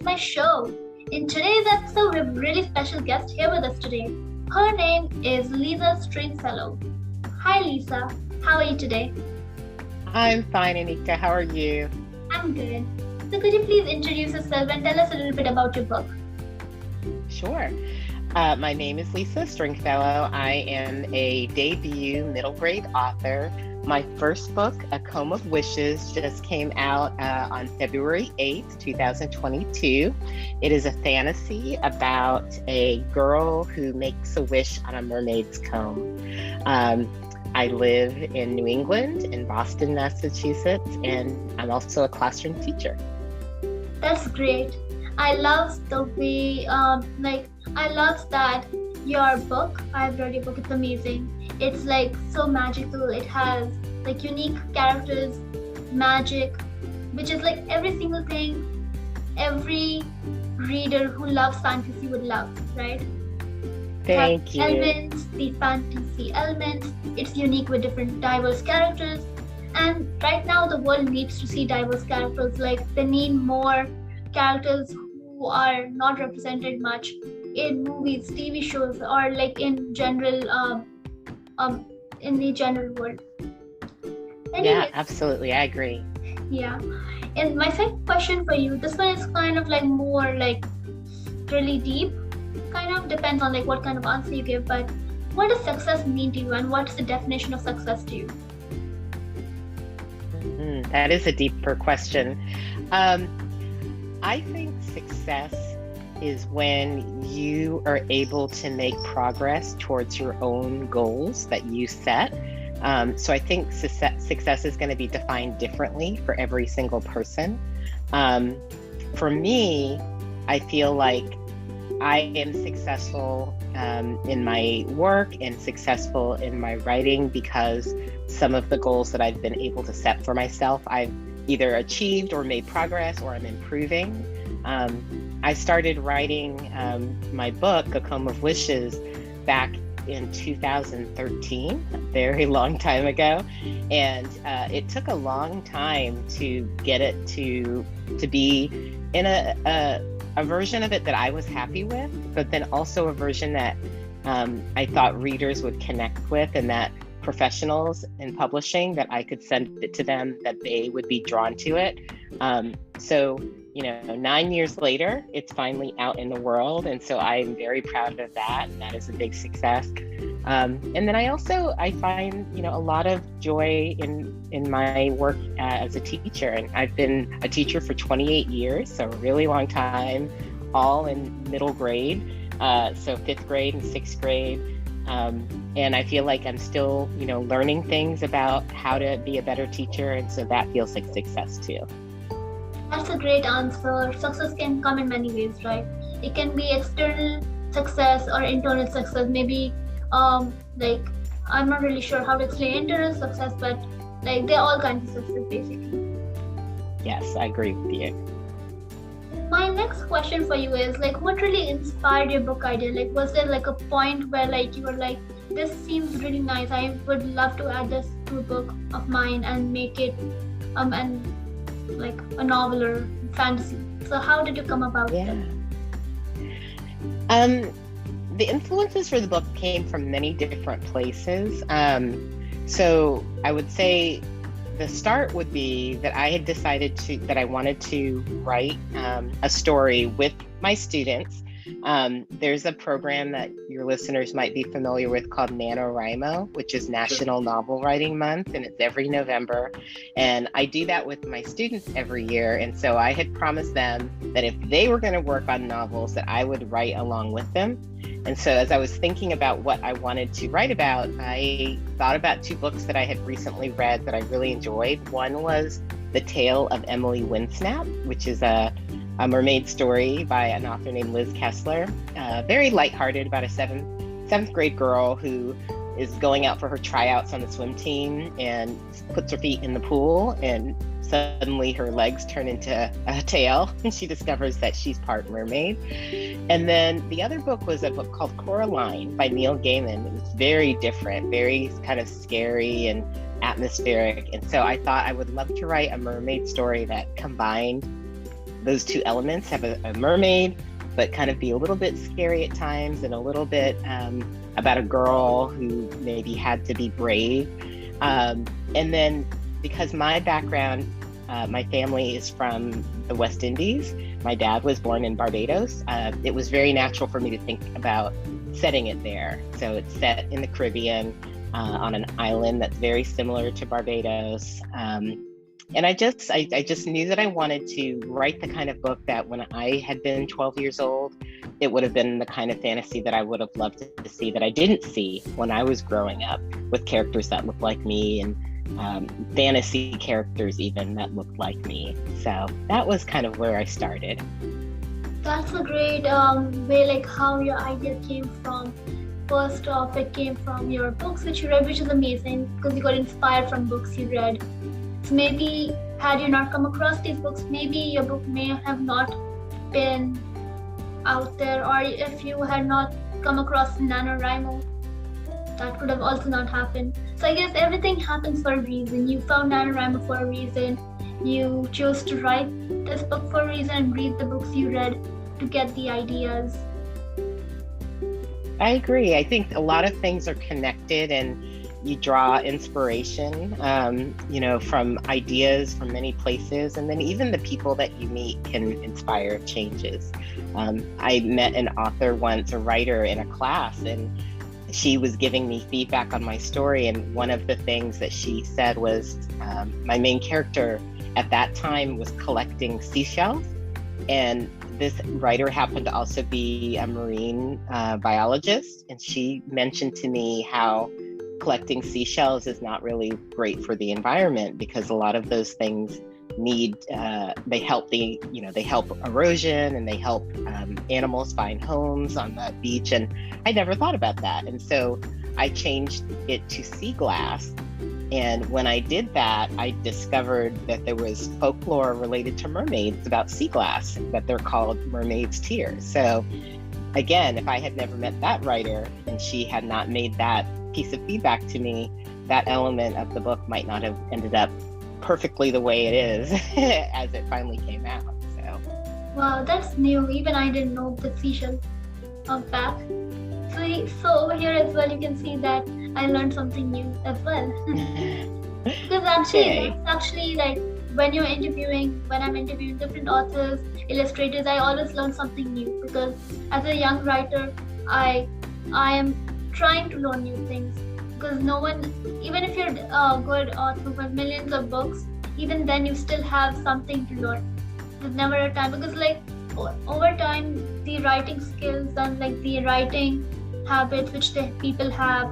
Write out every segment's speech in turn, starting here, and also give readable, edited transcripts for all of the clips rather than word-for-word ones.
my show. In today's episode, we have a really special guest here with us today. Her name is Lisa Stringfellow. Hi Lisa, how are you today? I'm fine, Anika. How are you? I'm good. So could you please introduce yourself and tell us a little bit about your book? Sure. My name is Lisa Stringfellow. I am a debut middle grade author. My first book, A Comb of Wishes, just came out on February 8th, 2022. It is a fantasy about a girl who makes a wish on a mermaid's comb. I live in New England, in Boston, Massachusetts, and I'm also a classroom teacher. That's great. I love the way, I love that your book, I've read your book, it's amazing. It's like so magical. It has like unique characters, magic, which is like every single thing every reader who loves fantasy would love, right? Thank you. Elements, the fantasy elements, it's unique with different diverse characters. And right now the world needs to see diverse characters. Like they need more characters who are not represented much in movies, TV shows, or like in general, in the general world. Anyways, Yeah, absolutely. I agree. yeah. And my second question for you, this one is kind of like more like really deep. Kind of depends on like what kind of answer you give. But what does success mean to you, and what's the definition of success to you? That is a deeper question. I think success is when you are able to make progress towards your own goals that you set. So I think success is going to be defined differently for every single person. For me, I feel like I am successful in my work and successful in my writing because some of the goals that I've been able to set for myself, I've either achieved or made progress, or I'm improving. I started writing my book, A Comb of Wishes, back in 2013, a very long time ago. And it took a long time to get it to be in a version of it that I was happy with, but then also a version that I thought readers would connect with, and that professionals in publishing, that I could send it to them, that they would be drawn to it. So, 9 years later, it's finally out in the world. And so I'm very proud of that. And that is a big success. And then I find, a lot of joy in my work as a teacher. And I've been a teacher for 28 years, so a really long time, all in middle grade. So 5th grade and 6th grade. And I feel like I'm still, learning things about how to be a better teacher. And so that feels like success too. That's a great answer. Success can come in many ways, right? It can be external success or internal success. Maybe, like, I'm not really sure how to explain internal success, but like they're all kinds of success basically. Yes, I agree with you. My next question for you is like, what really inspired your book idea? Like, was there like a point where like you were like, this seems really nice, I would love to add this to a book of mine and make it and like a novel or fantasy? So how did you come about it? The influences for the book came from many different places. So I would say the start would be that I had decided that I wanted to write a story with my students. There's a program that your listeners might be familiar with called NaNoWriMo, which is National Novel Writing Month, and it's every November. And I do that with my students every year. And so I had promised them that if they were going to work on novels, that I would write along with them. And so as I was thinking about what I wanted to write about, I thought about 2 books that I had recently read that I really enjoyed. One was The Tale of Emily Winsnap, which is a mermaid story by an author named Liz Kessler. Very lighthearted, about a seventh grade girl who is going out for her tryouts on the swim team and puts her feet in the pool, and suddenly her legs turn into a tail, and she discovers that she's part mermaid. And then the other book was a book called Coraline by Neil Gaiman. It was very different, very kind of scary and atmospheric. And so I thought I would love to write a mermaid story that combined those two elements, have a mermaid, but kind of be a little bit scary at times, and a little bit about a girl who maybe had to be brave. And then because my background, my family is from the West Indies. My dad was born in Barbados. It was very natural for me to think about setting it there. So it's set in the Caribbean, on an island that's very similar to Barbados. And I just knew that I wanted to write the kind of book that when I had been 12 years old, it would have been the kind of fantasy that I would have loved to see, that I didn't see when I was growing up, with characters that looked like me, and fantasy characters even that looked like me. So that was kind of where I started. That's a great way, like how your idea came from. First off, it came from your books which you read, which is amazing because you got inspired from books you read. So maybe had you not come across these books, maybe your book may have not been out there, or if you had not come across NaNoWriMo, that could have also not happened. So I guess everything happens for a reason. You found NaNoWriMo for a reason. You chose to write this book for a reason and read the books you read to get the ideas. I agree. I think a lot of things are connected, and you draw inspiration, from ideas from many places, and then even the people that you meet can inspire changes. I met an author once, a writer, in a class, and she was giving me feedback on my story, and one of the things that she said was my main character at that time was collecting seashells, and this writer happened to also be a marine biologist, and she mentioned to me how collecting seashells is not really great for the environment, because a lot of those things they help erosion, and they help animals find homes on the beach. And I never thought about that, and so I changed it to sea glass. And when I did that, I discovered that there was folklore related to mermaids about sea glass, that they're called mermaid's tears. So again, if I had never met that writer and she had not made that piece of feedback to me, that element of the book might not have ended up perfectly the way it is as it finally came out. So wow, that's new. Even I didn't know the seashell fact. So over here as well, you can see that I learned something new as well. Because actually like when I'm interviewing different authors, illustrators, I always learn something new, because as a young writer, I am trying to learn new things, because no one, even if you're a good author with millions of books, even then you still have something to learn. There's never a time, because like over time the writing skills and like the writing habits which the people have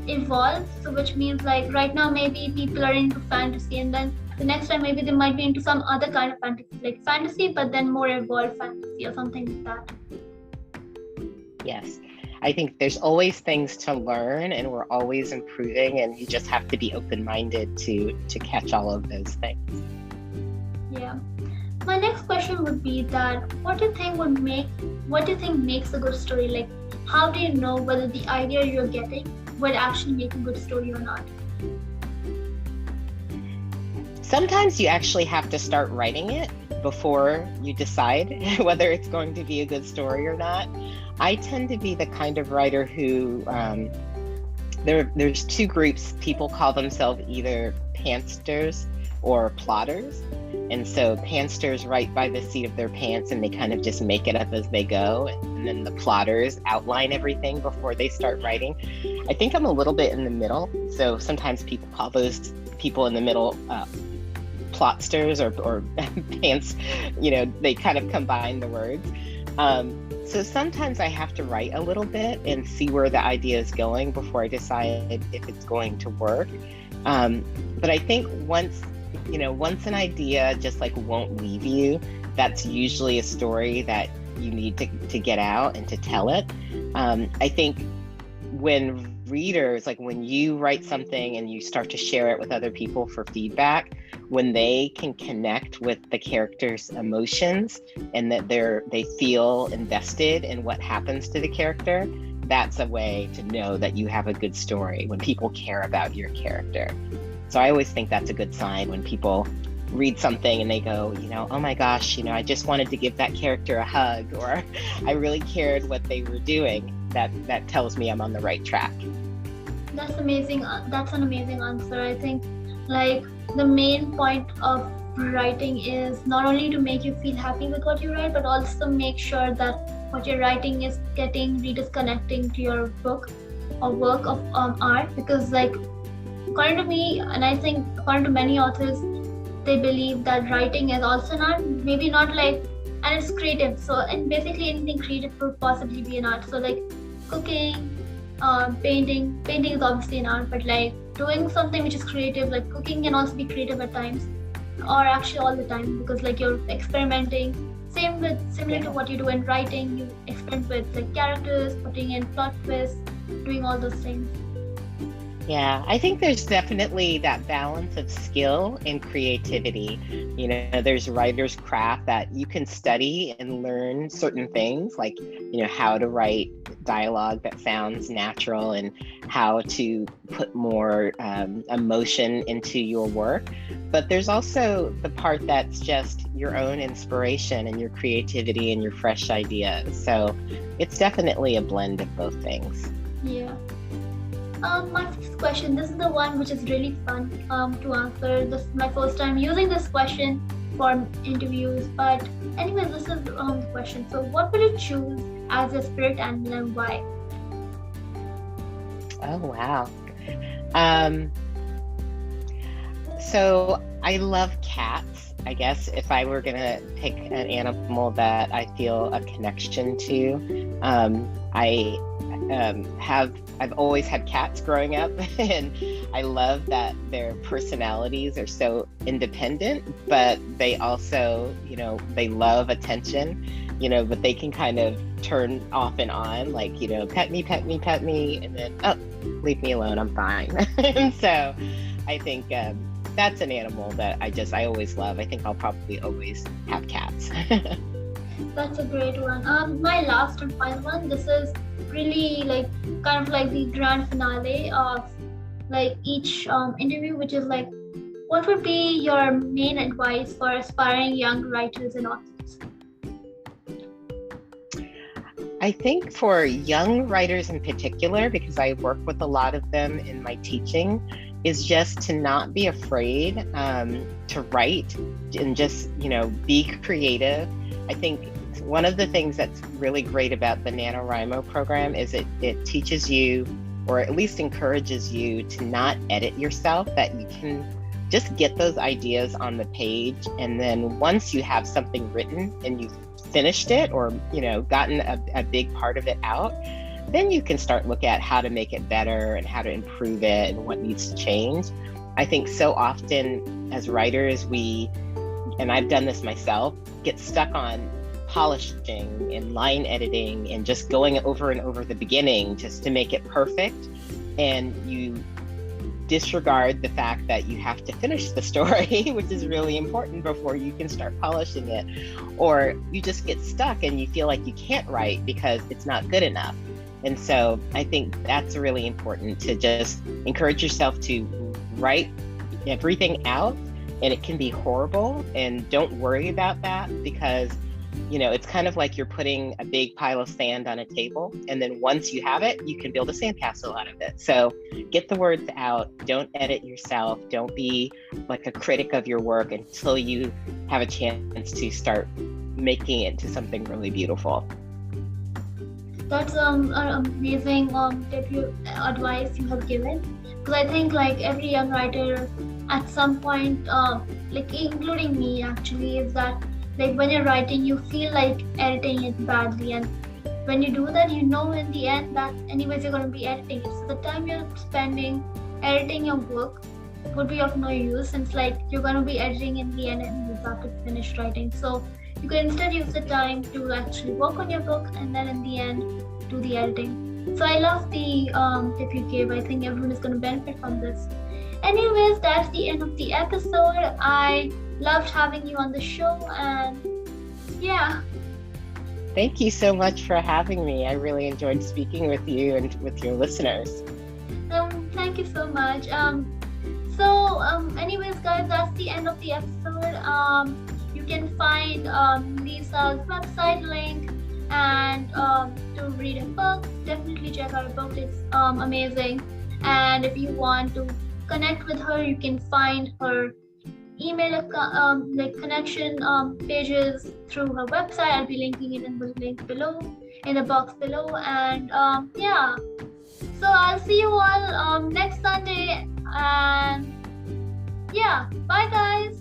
evolve. So which means like right now maybe people are into fantasy, and then the next time maybe they might be into some other kind of fantasy, like fantasy but then more evolved fantasy or something like that. yes, I think there's always things to learn, and we're always improving, and you just have to be open-minded to catch all of those things. Yeah. My next question would be that what do you think makes a good story? Like, how do you know whether the idea you're getting will actually make a good story or not? Sometimes you actually have to start writing it before you decide whether it's going to be a good story or not. I tend to be the kind of writer who, there's two groups. People call themselves either pantsters or plotters. And so pantsters write by the seat of their pants, and they kind of just make it up as they go. And then the plotters outline everything before they start writing. I think I'm a little bit in the middle. So sometimes people call those people in the middle plotsters or pants, they kind of combine the words. So sometimes I have to write a little bit and see where the idea is going before I decide if it's going to work. But I think once an idea just like won't leave you, that's usually a story that you need to get out and to tell it. I think when readers, like when you write something and you start to share it with other people for feedback, when they can connect with the character's emotions and that they feel invested in what happens to the character, that's a way to know that you have a good story, when people care about your character. So I always think that's a good sign, when people read something and they go, oh my gosh, I just wanted to give that character a hug, or I really cared what they were doing, that tells me I'm on the right track. That's amazing. That's an amazing answer. I think like the main point of writing is not only to make you feel happy with what you write, but also make sure that what you're writing is getting readers connecting to your book or work of art. Because like according to me, and I think according to many authors, they believe that writing is also an art, maybe not like, and it's creative. So, and basically anything creative could possibly be an art. So like cooking, painting is obviously an art, but like doing something which is creative, like cooking can also be creative at times, or actually all the time, because like you're experimenting. Similar to what you do in writing, you experiment with like characters, putting in plot twists, doing all those things. Yeah, I think there's definitely that balance of skill and creativity. There's writer's craft that you can study and learn certain things, like, how to write dialogue that sounds natural and how to put more emotion into your work. But there's also the part that's just your own inspiration and your creativity and your fresh ideas. So it's definitely a blend of both things. Yeah. My first question, this is the one which is really fun to answer. This is my first time using this question for interviews. But anyways, this is the question. So what will you choose as a spirit animal and why? Oh, wow. So I love cats. I guess if I were going to pick an animal that I feel a connection to, I've always had cats growing up, and I love that their personalities are so independent, but they also, they love attention, but they can kind of turn off and on, like, pet me, and then, oh, leave me alone, I'm fine. And so I think that's an animal that I always love. I think I'll probably always have cats. That's a great one. My last and final one, this is really like kind of like the grand finale of like each interview, which is like, what would be your main advice for aspiring young writers and authors? I think for young writers in particular, because I work with a lot of them in my teaching, is just to not be afraid to write and just, be creative. I think one of the things that's really great about the NaNoWriMo program is it teaches you, or at least encourages you, to not edit yourself, that you can just get those ideas on the page. And then once you have something written and you've finished it, or, gotten a big part of it out, then you can start look at how to make it better and how to improve it and what needs to change. I think so often as writers, and I've done this myself, get stuck on polishing and line editing and just going over and over the beginning just to make it perfect. And you disregard the fact that you have to finish the story, which is really important before you can start polishing it. Or you just get stuck and you feel like you can't write because it's not good enough. And so I think that's really important, to just encourage yourself to write everything out. And it can be horrible, and don't worry about that, because it's kind of like you're putting a big pile of sand on a table, and then once you have it, you can build a sandcastle out of it. So get the words out, don't edit yourself, don't be like a critic of your work until you have a chance to start making it into something really beautiful. That's an amazing advice you have given, because I think like every young writer at some point, like including me actually, is that like when you're writing, you feel like editing it badly, and when you do that, in the end that anyways you're going to be editing it. So the time you're spending editing your book would be of no use, since like you're going to be editing in the end and you have to finish writing. So you can instead use the time to actually work on your book, and then in the end do the editing. So I love the tip you gave. I think everyone is going to benefit from this. Anyways, that's the end of the episode. I loved having you on the show, and yeah. Thank you so much for having me. I really enjoyed speaking with you and with your listeners. Thank you so much. So, anyways, guys, that's the end of the episode. You can find Lisa's website link, and to read her book, definitely check out her book. It's amazing. And if you want to connect with her, you can find her email like connection pages through her website. I'll be linking it in the link below, in the box below. And yeah, so I'll see you all next Sunday. And yeah, bye guys.